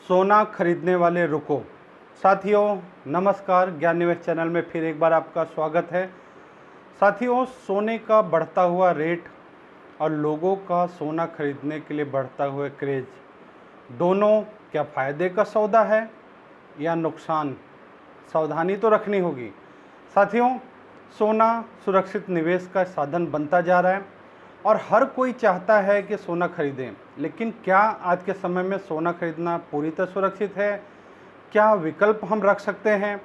सोना खरीदने वाले रुको। साथियों नमस्कार, ज्ञान निवेश चैनल में फिर एक बार आपका स्वागत है। साथियों, सोने का बढ़ता हुआ रेट और लोगों का सोना खरीदने के लिए बढ़ता हुआ क्रेज, दोनों क्या फ़ायदे का सौदा है या नुकसान? सावधानी तो रखनी होगी। साथियों, सोना सुरक्षित निवेश का साधन बनता जा रहा है और हर कोई चाहता है कि सोना खरीदें, लेकिन क्या आज के समय में सोना खरीदना पूरी तरह सुरक्षित है? क्या विकल्प हम रख सकते हैं?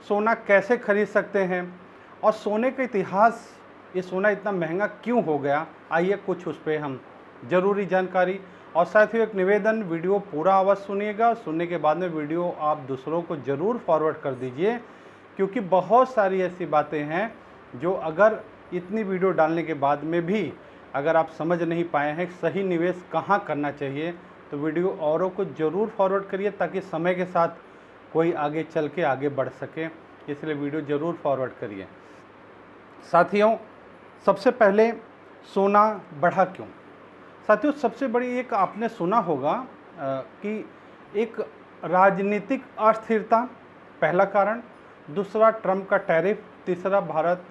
सोना कैसे खरीद सकते हैं? और सोने का इतिहास, ये सोना इतना महंगा क्यों हो गया, आइए कुछ उस पर हम ज़रूरी जानकारी। और साथियों एक निवेदन, वीडियो पूरा आवाज़ सुनिएगा। सुनने के बाद में वीडियो आप दूसरों को ज़रूर फॉरवर्ड कर दीजिए, क्योंकि बहुत सारी ऐसी बातें हैं जो अगर इतनी वीडियो डालने के बाद में भी अगर आप समझ नहीं पाए हैं सही निवेश कहाँ करना चाहिए, तो वीडियो औरों को ज़रूर फॉरवर्ड करिए ताकि समय के साथ कोई आगे चल के आगे बढ़ सके। इसलिए वीडियो ज़रूर फॉरवर्ड करिए। साथियों, सबसे पहले सोना बढ़ा क्यों? साथियों, सबसे बड़ी एक आपने सुना होगा कि एक राजनीतिक अस्थिरता पहला कारण, दूसरा ट्रम्प का टैरिफ, तीसरा भारत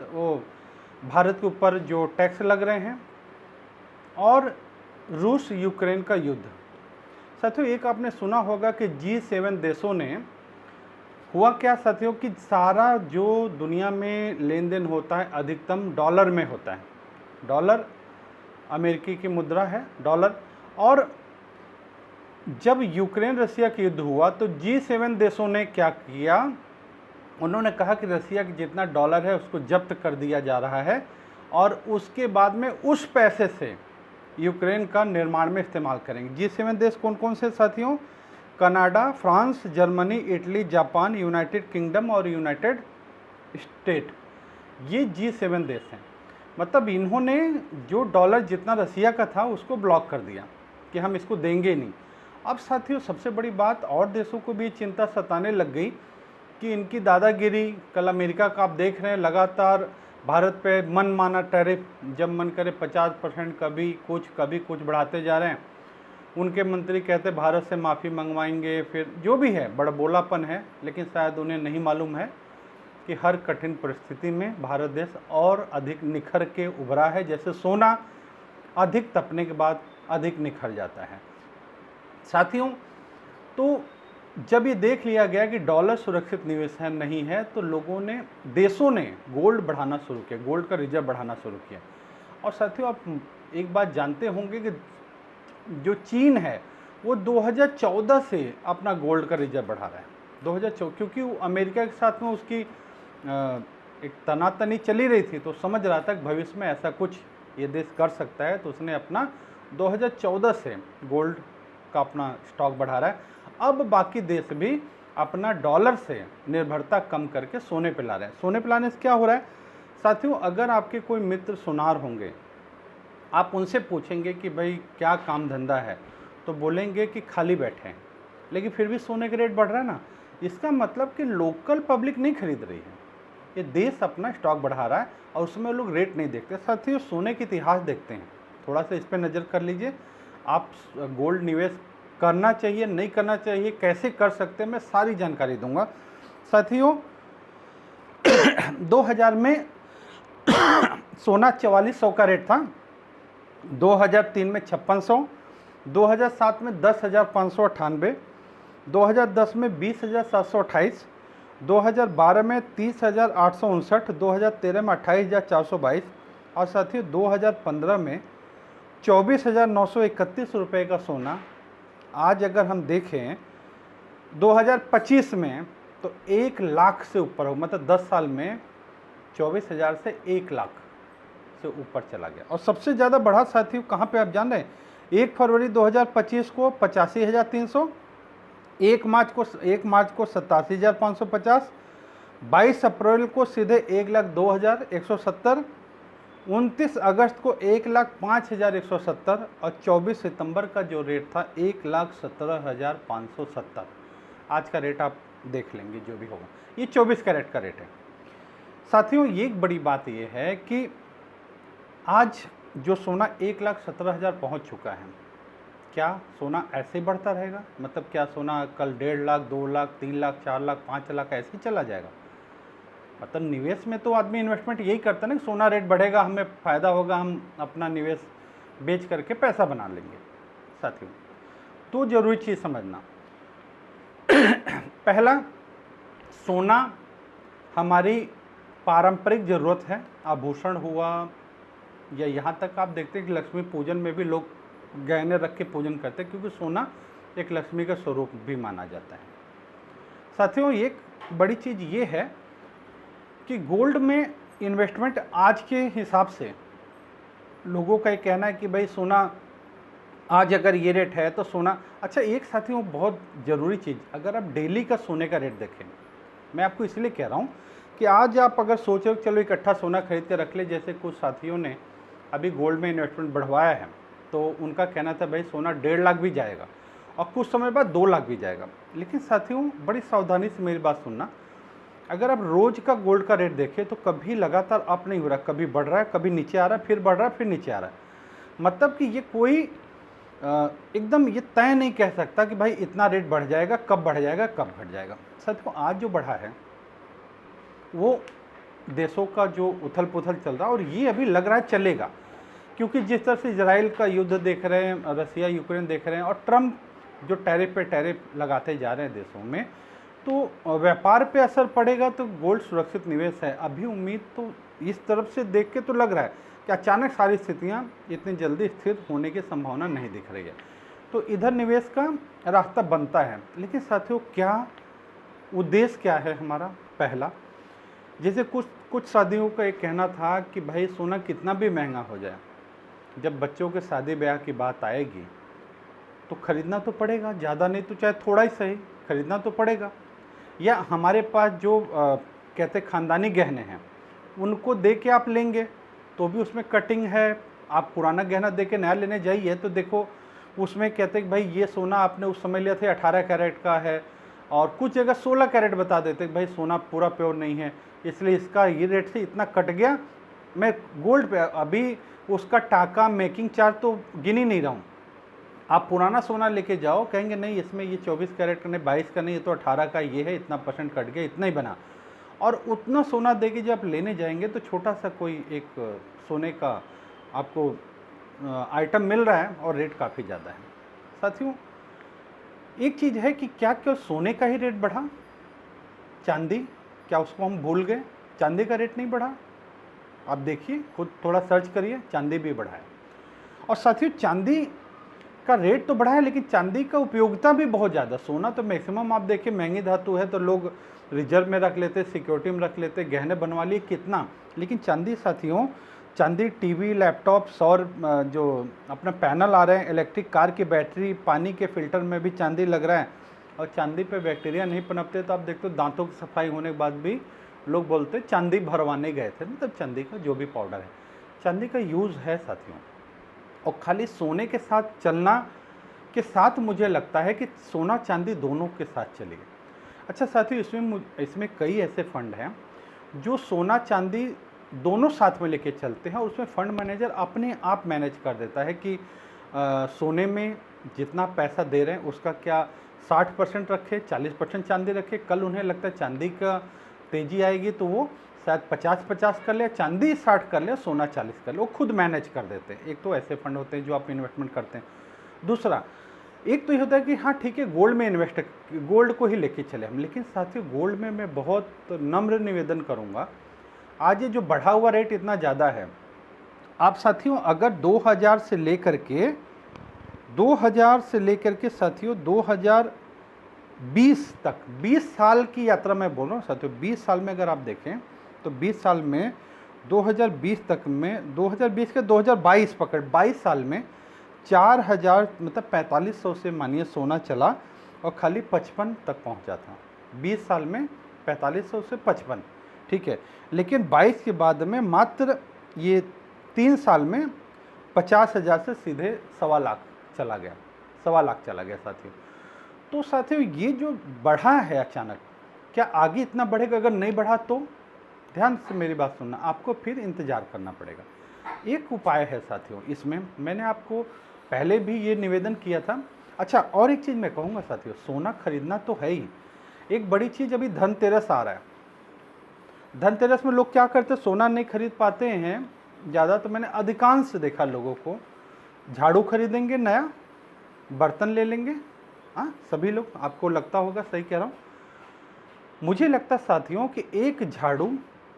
के ऊपर जो टैक्स लग रहे हैं, और रूस यूक्रेन का युद्ध। साथियों एक आपने सुना होगा कि G7 देशों ने, हुआ क्या साथियों कि सारा जो दुनिया में लेन देन होता है अधिकतम डॉलर में होता है। डॉलर अमेरिकी की मुद्रा है, डॉलर। और जब यूक्रेन रसिया का युद्ध हुआ तो G7 देशों ने क्या किया, उन्होंने कहा कि रसिया की जितना डॉलर है उसको जब्त कर दिया जा रहा है और उसके बाद में उस पैसे से यूक्रेन का निर्माण में इस्तेमाल करेंगे। G7 देश कौन कौन से साथियों? Canada, France, Germany, Italy, Japan, United kingdom और यूनाइटेड स्टेट, ये G7 देश हैं। मतलब इन्होंने जो डॉलर जितना रसिया का था उसको ब्लॉक कर दिया कि हम इसको देंगे नहीं। अब साथियों सबसे बड़ी बात, और देशों को भी चिंता सताने लग गई कि इनकी दादागिरी। कल अमेरिका का आप देख रहे हैं लगातार भारत पे मनमाना टैरिफ, जब मन करे 50% कभी कुछ बढ़ाते जा रहे हैं। उनके मंत्री कहते भारत से माफ़ी मंगवाएंगे, फिर जो भी है बड़बोलापन है, लेकिन शायद उन्हें नहीं मालूम है कि हर कठिन परिस्थिति में भारत देश और अधिक निखर के उभरा है। जैसे सोना अधिक तपने के बाद अधिक निखर जाता है। साथियों, तो जब ये देख लिया गया कि डॉलर सुरक्षित निवेश है नहीं है, तो लोगों ने, देशों ने गोल्ड बढ़ाना शुरू किया, गोल्ड का रिजर्व बढ़ाना शुरू किया। और साथियों आप एक बात जानते होंगे कि जो चीन है वो 2014 से अपना गोल्ड का रिजर्व बढ़ा रहा है। 2014, क्योंकि वो अमेरिका के साथ में उसकी एक तनातनी चली रही थी, तो समझ रहा था कि भविष्य में ऐसा कुछ ये देश कर सकता है, तो उसने अपना 2014 से गोल्ड का अपना स्टॉक बढ़ा रहा है। अब बाकी देश भी अपना डॉलर से निर्भरता कम करके सोने पे ला रहे हैं। सोने पे लाने से क्या हो रहा है साथियों, अगर आपके कोई मित्र सुनार होंगे, आप उनसे पूछेंगे कि भाई क्या काम धंधा है, तो बोलेंगे कि खाली बैठे हैं, लेकिन फिर भी सोने का रेट बढ़ रहा है ना। इसका मतलब कि लोकल पब्लिक नहीं खरीद रही है, ये देश अपना स्टॉक बढ़ा रहा है और उसमें लोग रेट नहीं देखते। साथियों सोने का इतिहास देखते हैं, थोड़ा सा इस पर नज़र कर लीजिए। आप गोल्ड निवेश करना चाहिए, नहीं करना चाहिए, कैसे कर सकते हैं, मैं सारी जानकारी दूंगा। साथियों 2000 में सोना 4400 का रेट था, 2003 में 5600, 2007 में 10,598, 2010 में 20,728, 2012 में 30,859, 2013 में 28,422 और साथियों 2015 में 24,931 रुपये का सोना। आज अगर हम देखें 2025 में तो 1 लाख से ऊपर हो, मतलब 10 साल में 24,000 से 1 लाख से ऊपर चला गया। और सबसे ज़्यादा बढ़ा साथियों कहाँ पे आप जान रहे हैं? 1 फरवरी 2025 को 85,300, 1 मार्च को 87,550, 22 अप्रैल को सीधे 1,02,170, 29 अगस्त को 1,05,170 और 24 सितंबर का जो रेट था 1,17,570। आज का रेट आप देख लेंगे जो भी होगा, ये 24 कैरेट का रेट है। साथियों ये एक बड़ी बात ये है कि आज जो सोना 1,17,000 पहुंच चुका है, क्या सोना ऐसे ही बढ़ता रहेगा? मतलब क्या सोना कल 1.5 लाख, 2 लाख, 3 लाख, 4 लाख, 5 लाख ऐसे ही चला जाएगा? मतलब निवेश में तो आदमी इन्वेस्टमेंट यही करता है ना कि सोना रेट बढ़ेगा, हमें फ़ायदा होगा, हम अपना निवेश बेच करके पैसा बना लेंगे। साथियों, तो ज़रूरी चीज़ समझना, पहला, सोना हमारी पारंपरिक ज़रूरत है। आभूषण हुआ, या यहाँ तक आप देखते हैं कि लक्ष्मी पूजन में भी लोग गहने रख के पूजन करते हैं, क्योंकि सोना एक लक्ष्मी का स्वरूप भी माना जाता है। साथियों, एक बड़ी चीज़ ये है कि गोल्ड में इन्वेस्टमेंट आज के हिसाब से लोगों का ये कहना है कि भाई सोना आज अगर ये रेट है तो सोना, अच्छा एक साथियों बहुत ज़रूरी चीज़, अगर आप डेली का सोने का रेट देखें, मैं आपको इसलिए कह रहा हूँ कि आज आप अगर सोच रहे हो चलो इकट्ठा सोना खरीद के रख ले, जैसे कुछ साथियों ने अभी गोल्ड में इन्वेस्टमेंट बढ़वाया है, तो उनका कहना था भाई सोना 1.5 लाख भी जाएगा और कुछ समय बाद 2 लाख भी जाएगा। लेकिन साथियों बड़ी सावधानी से मेरी बात सुनना, अगर आप रोज़ का गोल्ड का रेट देखें तो कभी लगातार अप नहीं हो रहा, कभी बढ़ रहा है, कभी नीचे आ रहा है, फिर बढ़ रहा है, फिर नीचे आ रहा है। मतलब कि ये कोई एकदम ये तय नहीं कह सकता कि भाई इतना रेट बढ़ जाएगा, कब बढ़ जाएगा, कब घट जाएगा। साथियों आज जो बढ़ा है वो देशों का जो उथल पुथल चल रहा है, और ये अभी लग रहा है चलेगा, क्योंकि जिस तरह से इजराइल का युद्ध देख रहे हैं, रसिया यूक्रेन देख रहे हैं, और ट्रम्प जो टैरिफ पे टैरिफ लगाते जा रहे हैं देशों में, तो व्यापार पे असर पड़ेगा। तो गोल्ड सुरक्षित निवेश है। अभी उम्मीद तो इस तरफ से देख के तो लग रहा है कि अचानक सारी स्थितियाँ इतनी जल्दी स्थिर होने की संभावना नहीं दिख रही है, तो इधर निवेश का रास्ता बनता है। लेकिन साथियों क्या उद्देश्य क्या है हमारा? पहला, जैसे कुछ शादियों का एक कहना था कि भाई सोना कितना भी महंगा हो जाए, जब बच्चों के शादी ब्याह की बात आएगी तो ख़रीदना तो पड़ेगा, ज़्यादा नहीं तो चाहे थोड़ा ही सही ख़रीदना तो पड़ेगा। या हमारे पास जो कहते ख़ानदानी गहने हैं उनको दे के आप लेंगे तो भी उसमें कटिंग है, आप पुराना गहना दे के नया लेने जाइए तो देखो उसमें कहते हैं कि भाई ये सोना आपने उस समय लिया था 18 कैरेट का है, और कुछ जगह 16 कैरेट बता देते कि भाई सोना पूरा प्योर नहीं है, इसलिए इसका ये रेट से इतना कट गया। मैं गोल्ड पे अभी उसका टाका मेकिंग चार्ज तो गिन ही नहीं रहा हूँ। आप पुराना सोना लेके जाओ, कहेंगे नहीं इसमें ये 24 कैरेट का नहीं, 22 का नहीं, ये तो 18 का ये है, इतना % कट गया, इतना ही बना। और उतना सोना दे के जब आप लेने जाएंगे तो छोटा सा कोई एक सोने का आपको आइटम मिल रहा है और रेट काफ़ी ज़्यादा है। साथियों एक चीज़ है कि क्या सोने का ही रेट बढ़ा? चांदी, क्या उसको हम भूल गए? चांदी का रेट नहीं बढ़ा? आप देखिए, खुद थोड़ा सर्च करिए, चांदी भी बढ़ा है। और साथियों चांदी का रेट तो बढ़ा है, लेकिन चांदी का उपयोगिता भी बहुत ज़्यादा। सोना तो मैक्सिमम आप देखिए महंगी धातु है तो लोग रिजर्व में रख लेते, सिक्योरिटी में रख लेते, गहने बनवा लिए कितना। लेकिन चांदी साथियों, चांदी टीवी, लैपटॉप, सौर जो अपना पैनल आ रहे हैं, इलेक्ट्रिक कार की बैटरी, पानी के फिल्टर में भी चांदी लग रहा है। और चांदी पे बैक्टीरिया नहीं पनपते, तो आप देखते हो दांतों की सफाई होने के बाद भी लोग बोलते चांदी भरवाने गए थे, मतलब चांदी का जो भी पाउडर है, चांदी का यूज़ है साथियों। और खाली सोने के साथ चलना के साथ मुझे लगता है कि सोना चांदी दोनों के साथ चलेगा। अच्छा साथियों, इसमें कई ऐसे फंड हैं जो सोना चांदी दोनों साथ में लेके चलते हैं, और उसमें फ़ंड मैनेजर अपने आप मैनेज कर देता है कि सोने में जितना पैसा दे रहे हैं उसका क्या 60% रखे, 40% चांदी रखे। कल उन्हें लगता है चांदी का तेज़ी आएगी तो वो शायद 50-50 कर ले, चांदी 60 कर ले, सोना 40 कर ले, वो खुद मैनेज कर देते हैं। एक तो ऐसे फंड होते हैं जो आप इन्वेस्टमेंट करते हैं। दूसरा एक तो ये होता है कि हाँ ठीक है, गोल्ड में इन्वेस्ट, गोल्ड को ही लेके चले हम। लेकिन साथियों गोल्ड में मैं बहुत नम्र निवेदन करूँगा, आज ये जो बढ़ा हुआ रेट इतना ज़्यादा है, आप साथियों अगर 2000 से लेकर के साथियों 2020 तक 20 साल की यात्रा मैं बोल रहा हूँ साथियों, 20 साल में अगर आप देखें तो 20 साल में 2020 तक में 2020 के 2022 पकड़ 22 साल में 4000 मतलब 4500 से मानिए सोना चला और खाली 55 तक पहुंचा था। 20 साल में 4500 से 55, ठीक है। लेकिन 22 के बाद में मात्र ये 3 साल में 50,000 से सीधे 1.25 लाख चला गया, 1.25 लाख चला गया साथियों। तो साथियों ये जो बढ़ा है अचानक, क्या आगे इतना बढ़ेगा? अगर नहीं बढ़ा तो ध्यान से मेरी बात सुनना, आपको फिर इंतज़ार करना पड़ेगा। एक उपाय है साथियों, इसमें मैंने आपको पहले भी ये निवेदन किया था। अच्छा, और एक चीज़ मैं कहूँगा साथियों, सोना खरीदना तो है ही, एक बड़ी चीज़ अभी धनतेरस आ रहा है। धनतेरस में लोग क्या करते हैं, सोना नहीं खरीद पाते हैं ज़्यादा, तो मैंने अधिकांश देखा लोगों को, झाड़ू खरीदेंगे नया, बर्तन ले लेंगे। हाँ, सभी लोग, आपको लगता होगा सही कह रहा हूँ। मुझे लगता है साथियों कि एक झाड़ू,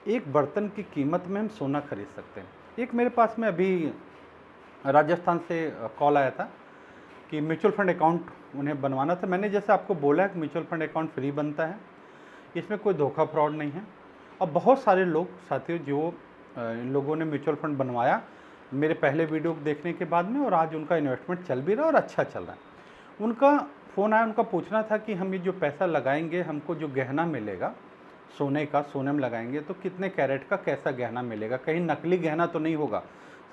एक बर्तन की कीमत में हम सोना खरीद सकते हैं। एक मेरे पास में अभी राजस्थान से कॉल आया था कि म्यूचुअल फंड अकाउंट उन्हें बनवाना था। मैंने जैसे आपको बोला है कि म्यूचुअल फंड अकाउंट फ्री बनता है, इसमें कोई धोखा फ्रॉड नहीं है। और बहुत सारे लोग साथियों जो इन लोगों ने म्यूचुअल फंड बनवाया मेरे पहले वीडियो देखने के बाद में, और आज उनका इन्वेस्टमेंट चल भी रहा है और अच्छा चल रहा है। उनका फ़ोन आया, उनका पूछना था कि हम ये जो पैसा लगाएंगे, हमको जो गहना मिलेगा सोने का, सोने में लगाएंगे तो कितने कैरेट का कैसा गहना मिलेगा, कहीं नकली गहना तो नहीं होगा।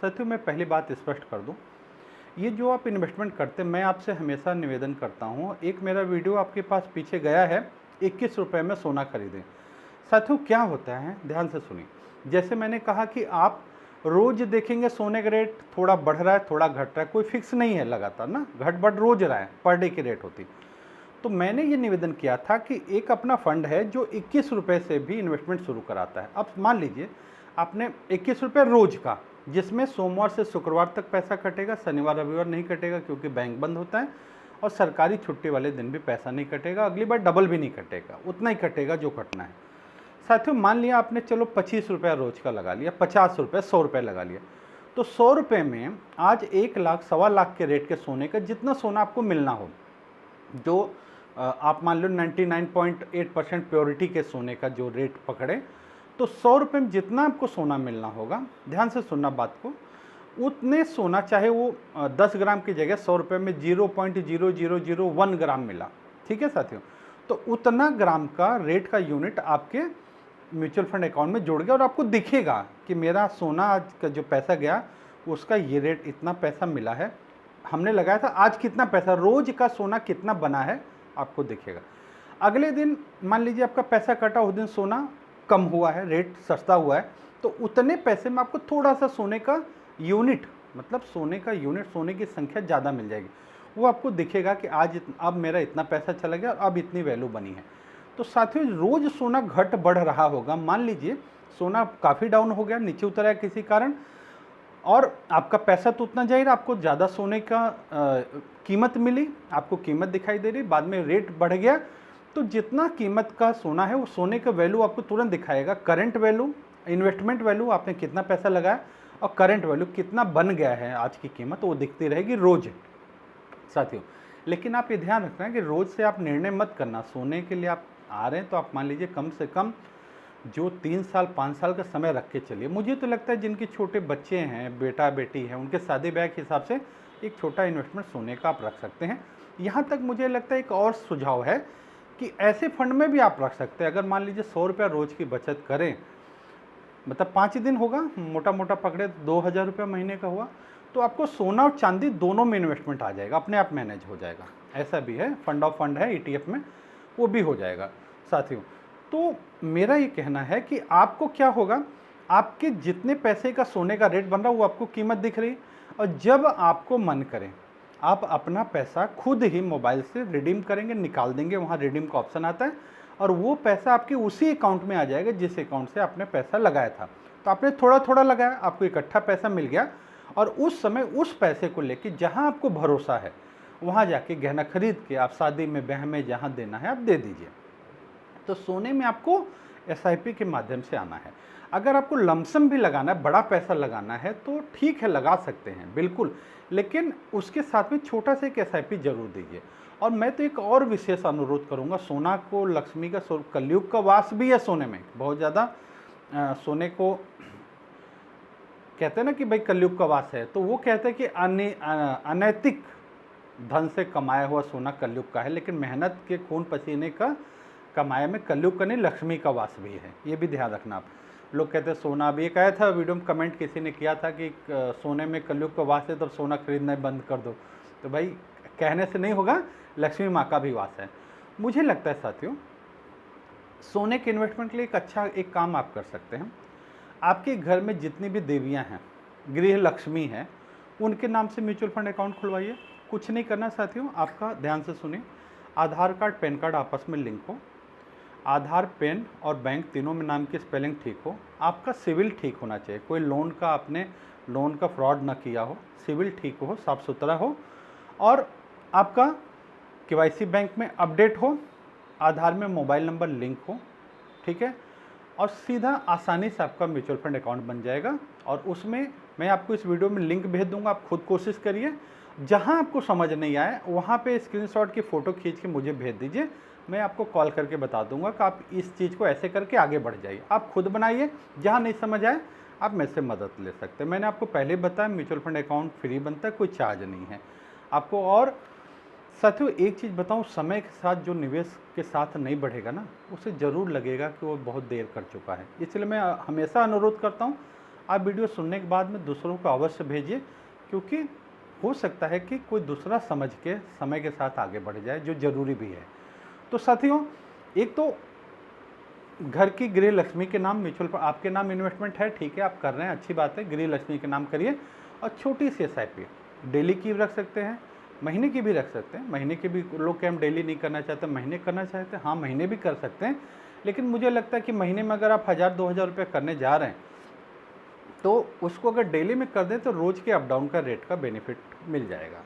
साथियों मैं पहली बात स्पष्ट कर दूं, ये जो आप इन्वेस्टमेंट करते हैं, मैं आपसे हमेशा निवेदन करता हूं, एक मेरा वीडियो आपके पास पीछे गया है, 21 रुपये में सोना खरीदें। साथियों क्या होता है, ध्यान से सुनिए। जैसे मैंने कहा कि आप रोज़ देखेंगे सोने का रेट थोड़ा बढ़ रहा है, थोड़ा घट रहा है, कोई फिक्स नहीं है लगातार ना, घट बढ़ रोज रहा है, पर डे की रेट होती। तो मैंने ये निवेदन किया था कि एक अपना फंड है जो 21 रुपये से भी इन्वेस्टमेंट शुरू कराता है। अब मान लीजिए आपने 21 रुपये रोज़ का, जिसमें सोमवार से शुक्रवार तक पैसा कटेगा, शनिवार रविवार नहीं कटेगा क्योंकि बैंक बंद होता है, और सरकारी छुट्टी वाले दिन भी पैसा नहीं कटेगा, अगली बार डबल भी नहीं कटेगा, उतना ही कटेगा जो कटना है। साथियों मान लिया आपने चलो 25 रुपया रोज का लगा लिया, 50 रुपये, 100 रुपये लगा लिया, तो 100 रुपये में आज 1 लाख, 1.25 लाख के रेट के सोने का जितना सोना आपको मिलना हो, जो आप मान लो 99.8% प्योरिटी के सोने का जो रेट पकड़े, तो 100 रुपये में जितना आपको सोना मिलना होगा, ध्यान से सुनना बात को, उतने सोना, चाहे वो 10 ग्राम की जगह 100 रुपये में 0.0001 ग्राम मिला, ठीक है साथियों, तो उतना ग्राम का रेट का यूनिट आपके म्यूचुअल फंड अकाउंट में जुड़ गया, और आपको दिखेगा कि मेरा सोना आज का जो पैसा गया उसका ये रेट, इतना पैसा मिला है, हमने लगाया था, आज कितना पैसा, रोज का सोना कितना बना है आपको दिखेगा। अगले दिन मान लीजिए आपका पैसा कटा, उस दिन सोना कम हुआ है, रेट सस्ता हुआ है, तो उतने पैसे में आपको थोड़ा सा सोने का यूनिट, मतलब सोने का यूनिट, सोने की संख्या ज़्यादा मिल जाएगी, वो आपको दिखेगा कि आज अब मेरा इतना पैसा चला गया और अब इतनी वैल्यू बनी है। तो साथियों रोज सोना घट बढ़ रहा होगा, मान लीजिए सोना काफ़ी डाउन हो गया, नीचे उतरा किसी कारण, और आपका पैसा तो उतना जा रहा, आपको ज़्यादा सोने का कीमत मिली, आपको कीमत दिखाई दे रही, बाद में रेट बढ़ गया, तो जितना कीमत का सोना है वो सोने का वैल्यू आपको तुरंत दिखाएगा। करंट वैल्यू, इन्वेस्टमेंट वैल्यू, आपने कितना पैसा लगाया, और करंट वैल्यू कितना बन गया है आज की कीमत, वो दिखती रहेगी रोज साथियों। लेकिन आप ये ध्यान रखना कि रोज़ से आप निर्णय मत करना, सोने के लिए आप आ रहे हैं तो आप मान लीजिए कम से कम जो 3 साल 5 साल का समय रख के चलिए। मुझे तो लगता है जिनके छोटे बच्चे हैं, बेटा बेटी है, उनके शादी ब्याह के हिसाब से एक छोटा इन्वेस्टमेंट सोने का आप रख सकते हैं। यहाँ तक मुझे लगता है एक और सुझाव है कि ऐसे फंड में भी आप रख सकते हैं। अगर मान लीजिए 100 रुपया रोज़ की बचत करें, मतलब 5 दिन होगा, मोटा मोटा पकड़े 2000 रुपया महीने का हुआ, तो आपको सोना और चांदी दोनों में इन्वेस्टमेंट आ जाएगा, अपने आप मैनेज हो जाएगा। ऐसा भी है, फंड ऑफ फंड है ETF में, वो भी हो जाएगा साथियों। तो मेरा ये कहना है कि आपको क्या होगा, आपके जितने पैसे का सोने का रेट बन रहा है वो आपको कीमत दिख रही है, और जब आपको मन करे आप अपना पैसा खुद ही मोबाइल से रिडीम करेंगे, निकाल देंगे, वहाँ रिडीम का ऑप्शन आता है, और वो पैसा आपके उसी अकाउंट में आ जाएगा जिस अकाउंट से आपने पैसा लगाया था। तो आपने थोड़ा थोड़ा लगाया, आपको इकट्ठा पैसा मिल गया, और उस समय उस पैसे को लेके जहाँ आपको भरोसा है वहाँ जाके गहना खरीद के आप शादी में, ब्याह में जहाँ देना है आप दे दीजिए। तो सोने में आपको SIP के माध्यम से आना है। अगर आपको लमसम भी लगाना है, बड़ा पैसा लगाना है, तो ठीक है, लगा सकते हैं बिल्कुल, लेकिन उसके साथ में छोटा सा एक SIP जरूर दीजिए। और मैं तो एक और विशेष अनुरोध करूंगा, सोना को लक्ष्मी का, कलयुग का वास भी है सोने में, बहुत ज़्यादा सोने को कहते हैं ना कि भाई कलयुग का वास है, तो वो कहते हैं कि अनैतिक धन से कमाया हुआ सोना कलयुग का है, लेकिन मेहनत के खून पसीने का कमाया में कलयुग का नहीं, लक्ष्मी का वास भी है, ये भी ध्यान रखना आप। लोग कहते हैं सोना, अभी एक आया था वीडियो में, कमेंट किसी ने किया था कि सोने में कलयुग का वास है तब सोना खरीदना बंद कर दो, तो भाई कहने से नहीं होगा, लक्ष्मी माँ का भी वास है। मुझे लगता है साथियों सोने के इन्वेस्टमेंट के लिए एक अच्छा एक काम आप कर सकते हैं, आपके घर में जितनी भी देवियां हैं, गृह लक्ष्मी हैं, उनके नाम से म्यूचुअल फंड अकाउंट खुलवाइए। कुछ नहीं करना साथियों, आपका ध्यान से सुनिए, आधार कार्ड पैन कार्ड आपस में लिंक हो, आधार पेन और बैंक तीनों में नाम की स्पेलिंग ठीक हो, आपका सिविल ठीक होना चाहिए, कोई लोन का आपने लोन का फ्रॉड ना किया हो, सिविल ठीक हो, साफ़ सुथरा हो, और आपका केवाईसी बैंक में अपडेट हो, आधार में मोबाइल नंबर लिंक हो, ठीक है, और सीधा आसानी से आपका म्यूचुअल फंड अकाउंट बन जाएगा। और उसमें मैं आपको इस वीडियो में लिंक भेज दूंगा, आप खुद कोशिश करिए, जहां आपको समझ नहीं आए वहां पे स्क्रीनशॉट की फ़ोटो खींच के मुझे भेज दीजिए, मैं आपको कॉल करके बता दूंगा कि आप इस चीज़ को ऐसे करके आगे बढ़ जाइए। आप खुद बनाइए, जहाँ नहीं समझ आए आप मेरे से मदद ले सकते हैं। मैंने आपको पहले बताया म्यूचुअल फंड अकाउंट फ्री बनता है, कोई चार्ज नहीं है आपको। और साथियों एक चीज़ बताऊं, समय के साथ जो निवेश के साथ नहीं बढ़ेगा ना, उसे ज़रूर लगेगा कि वो बहुत देर कर चुका है। इसलिए मैं हमेशा अनुरोध करता हूं, आप वीडियो सुनने के बाद में दूसरों को अवश्य भेजिए, क्योंकि हो सकता है कि कोई दूसरा समझ के समय के साथ आगे बढ़ जाए, जो ज़रूरी भी है। तो साथियों, एक तो घर की गृह लक्ष्मी के नाम म्यूचुअल फंड, आपके नाम इन्वेस्टमेंट है, ठीक है, आप कर रहे हैं, अच्छी बात है, गृह लक्ष्मी के नाम करिए। और छोटी सी SIP डेली की रख सकते हैं, महीने की भी रख सकते हैं। महीने की भी लोग क्या हम डेली नहीं करना चाहते, महीने करना चाहते हैं, हाँ महीने भी कर सकते हैं, लेकिन मुझे लगता है कि महीने में अगर आप 1000-2000 रुपये करने जा रहे हैं तो उसको अगर डेली में कर दें तो रोज़ के अप डाउन का रेट का बेनिफिट मिल जाएगा।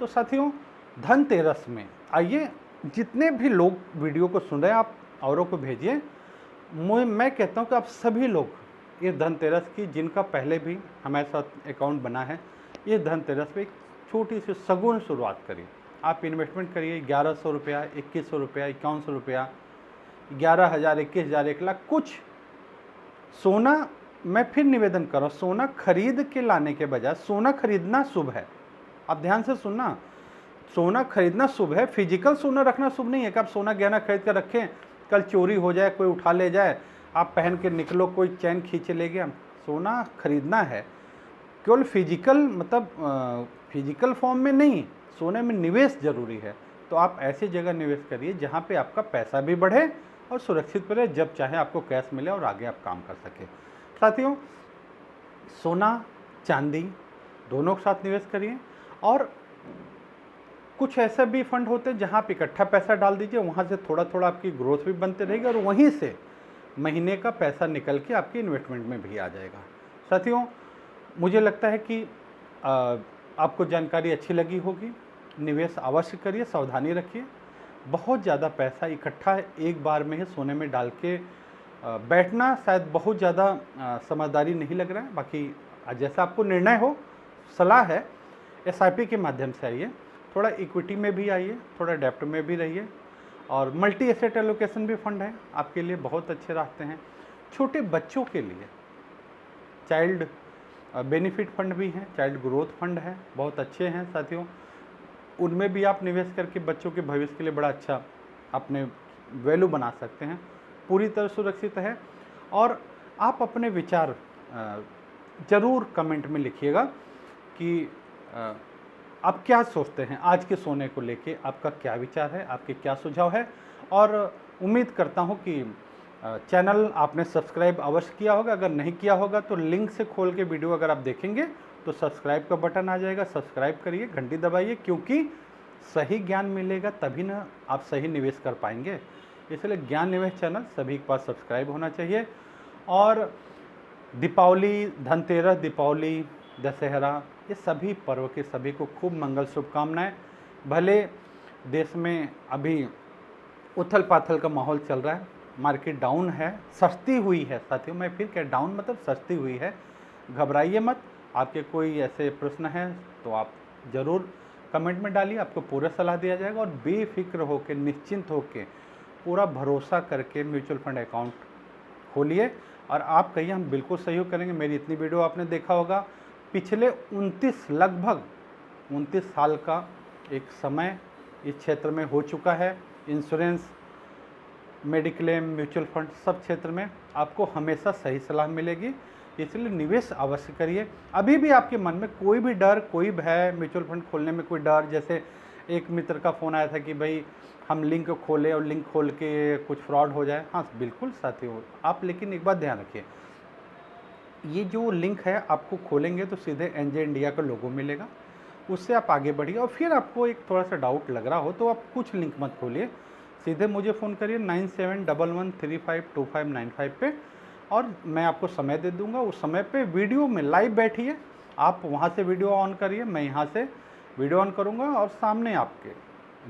तो साथियों, धनतेरस में आइए, जितने भी लोग वीडियो को सुन रहे हैं आप औरों को भेजिए। मैं कहता हूँ कि आप सभी लोग ये धनतेरस की, जिनका पहले भी हमारे साथ अकाउंट बना है, ये धनतेरस पे एक छोटी सी सगुन शुरुआत करिए। आप इन्वेस्टमेंट करिए, 1100 रुपया, 2100 रुपया, 5100 रुपया, 11,000, 21,000, 1 लाख, कुछ सोना। मैं फिर निवेदन कर रहा हूँ, सोना खरीद के लाने के बजाय सोना खरीदना शुभ है। आप ध्यान से सुनना, सोना खरीदना शुभ है, फिजिकल सोना रखना शुभ नहीं है कि आप सोना गहना खरीद कर रखें, कल चोरी हो जाए, कोई उठा ले जाए, आप पहन के निकलो, कोई चैन खींच ले गया। सोना खरीदना है केवल फिजिकल, मतलब फिजिकल फॉर्म में नहीं, सोने में निवेश जरूरी है। तो आप ऐसी जगह निवेश करिए जहाँ पे आपका पैसा भी बढ़े और सुरक्षित रहे, जब चाहे आपको कैश मिले और आगे आप काम कर सके। साथियों, सोना चांदी दोनों के साथ निवेश करिए। और कुछ ऐसे भी फंड होते हैं जहाँ आप इकट्ठा पैसा डाल दीजिए, वहाँ से थोड़ा थोड़ा आपकी ग्रोथ भी बनते रहेगी और वहीं से महीने का पैसा निकल के आपकी इन्वेस्टमेंट में भी आ जाएगा। साथियों, मुझे लगता है कि आपको जानकारी अच्छी लगी होगी। निवेश अवश्य करिए, सावधानी रखिए। बहुत ज़्यादा पैसा इकट्ठा एक बार में ही सोने में डाल के बैठना शायद बहुत ज़्यादा समझदारी नहीं लग रहा है। बाकी जैसा आपको निर्णय हो, सलाह है SIP के माध्यम से आइए, थोड़ा इक्विटी में भी आइए, थोड़ा डेप्ट में भी रहिए, और मल्टी एसेट एलोकेशन भी फंड है आपके लिए, बहुत अच्छे रास्ते हैं। छोटे बच्चों के लिए चाइल्ड बेनिफिट फंड भी हैं, चाइल्ड ग्रोथ फंड है, बहुत अच्छे हैं साथियों। उनमें भी आप निवेश करके बच्चों के भविष्य के लिए बड़ा अच्छा अपने वैल्यू बना सकते हैं, पूरी तरह सुरक्षित है। और आप अपने विचार ज़रूर कमेंट में लिखिएगा कि आप क्या सोचते हैं आज के सोने को लेके, आपका क्या विचार है, आपके क्या सुझाव है। और उम्मीद करता हूं कि चैनल आपने सब्सक्राइब अवश्य किया होगा, अगर नहीं किया होगा तो लिंक से खोल के वीडियो अगर आप देखेंगे तो सब्सक्राइब का बटन आ जाएगा, सब्सक्राइब करिए, घंटी दबाइए, क्योंकि सही ज्ञान मिलेगा तभी ना आप सही निवेश कर पाएंगे। इसलिए ज्ञान निवेश चैनल सभी के पास सब्सक्राइब होना चाहिए। और दीपावली, धनतेरस, दीपावली, दशहरा, ये सभी पर्व के सभी को खूब मंगल शुभकामनाएं। भले देश में अभी उथल पाथल का माहौल चल रहा है, मार्केट डाउन है, सस्ती हुई है साथियों, मैं फिर क्या, डाउन मतलब सस्ती हुई है, घबराइए मत। आपके कोई ऐसे प्रश्न हैं तो आप ज़रूर कमेंट में डालिए, आपको पूरा सलाह दिया जाएगा। और बेफिक्र होकर, निश्चिंत होकर, पूरा भरोसा करके म्यूचुअल फंड अकाउंट खोलिए और आप कहिए हम बिल्कुल सहयोग करेंगे। मेरी इतनी वीडियो आपने देखा होगा, पिछले 29 लगभग 29 साल का एक समय इस क्षेत्र में हो चुका है। इंश्योरेंस, मेडिक्लेम, म्यूचुअल फंड, सब क्षेत्र में आपको हमेशा सही सलाह मिलेगी। इसलिए निवेश अवश्य करिए। अभी भी आपके मन में कोई भी डर, कोई भय, म्यूचुअल फंड खोलने में कोई डर, जैसे एक मित्र का फ़ोन आया था कि भाई हम लिंक खोलें और लिंक खोल के कुछ फ्रॉड हो जाए, हाँ बिल्कुल साथियों आप, लेकिन एक बात ध्यान रखिए, ये जो लिंक है आपको खोलेंगे तो सीधे एनजे इंडिया का लोगो मिलेगा, उससे आप आगे बढ़िए। और फिर आपको एक थोड़ा सा डाउट लग रहा हो तो आप कुछ लिंक मत खोलिए, सीधे मुझे फ़ोन करिए 9711352595 पे, और मैं आपको समय दे दूंगा। उस समय पे वीडियो में लाइव बैठिए, आप वहाँ से वीडियो ऑन करिए, मैं यहाँ से वीडियो ऑन करूँगा और सामने आपके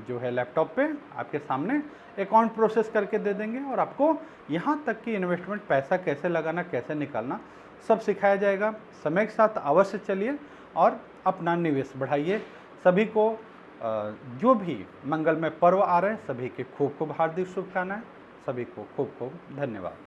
जो है लैपटॉप पे आपके सामने अकाउंट प्रोसेस करके दे देंगे, और आपको यहाँ तक कि इन्वेस्टमेंट पैसा कैसे लगाना, कैसे निकालना, सब सिखाया जाएगा। समय के साथ अवश्य चलिए और अपना निवेश बढ़ाइए। सभी को जो भी मंगलमय पर्व आ रहे हैं, सभी के खूब खूब हार्दिक शुभकामनाएं। सभी को खूब खूब धन्यवाद।